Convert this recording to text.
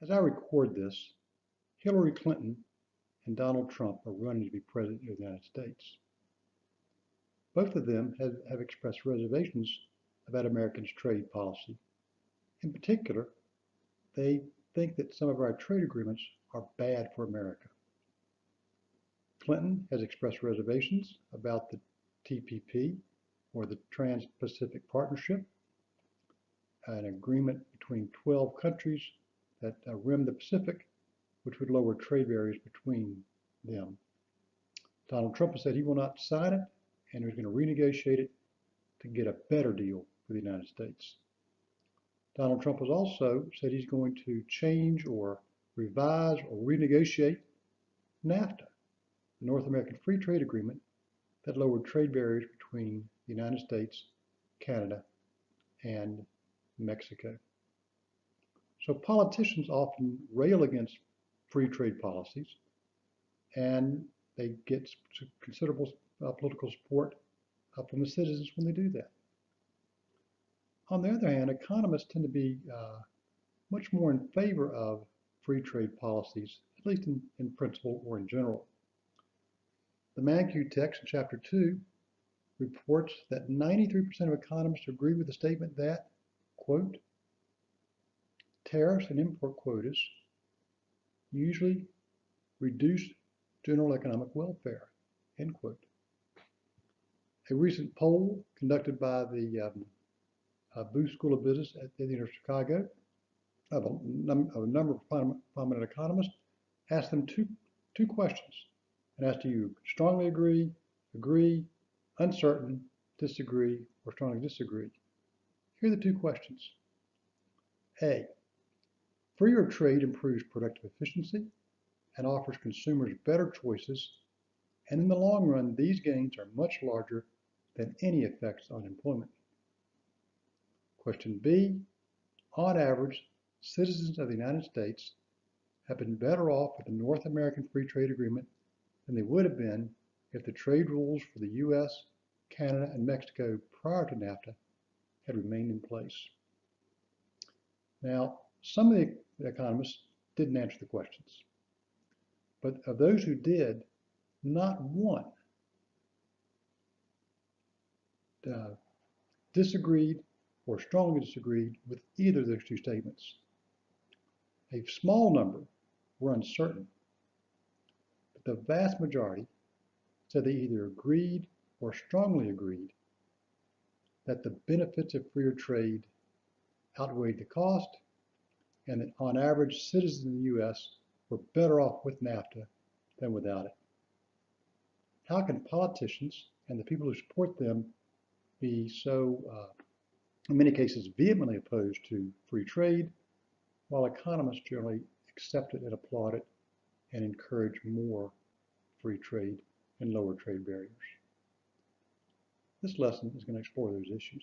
As I record this, Hillary Clinton and Donald Trump are running to be president of the United States. Both of them have expressed reservations about Americans' trade policy. In particular, they think that some of our trade agreements are bad for America. Clinton has expressed reservations about the TPP, or the Trans-Pacific Partnership, an agreement between 12 countries that rim the Pacific, which would lower trade barriers between them. Donald Trump has said he will not sign it, and he's going to renegotiate it to get a better deal for the United States. Donald Trump has also said he's going to change or revise or renegotiate NAFTA, the North American Free Trade Agreement that lowered trade barriers between the United States, Canada, and Mexico. So politicians often rail against free trade policies, and they get considerable political support from the citizens when they do that. On the other hand, economists tend to be much more in favor of free trade policies, at least in principle or in general. The Mankiw text in Chapter 2 reports that 93% of economists agree with the statement that, quote, tariffs and import quotas usually reduce general economic welfare, end quote. A recent poll conducted by the Booth School of Business at the University of Chicago of a number of prominent economists asked them two questions, and asked, do you strongly agree, uncertain, disagree, or strongly disagree? Here are the two questions. A, freer trade improves productive efficiency and offers consumers better choices, and in the long run, these gains are much larger than any effects on employment. Question B, on average, citizens of the United States have been better off with the North American Free Trade Agreement than they would have been if the trade rules for the US, Canada, and Mexico prior to NAFTA had remained in place. Now, some of the economists didn't answer the questions, but of those who did, not one disagreed or strongly disagreed with either of those two statements. A small number were uncertain, but the vast majority said they either agreed or strongly agreed that the benefits of freer trade outweighed the cost, and that on average, citizens in the US were better off with NAFTA than without it. How can politicians and the people who support them be so, in many cases, vehemently opposed to free trade, while economists generally accept it and applaud it and encourage more free trade and lower trade barriers? This lesson is going to explore those issues.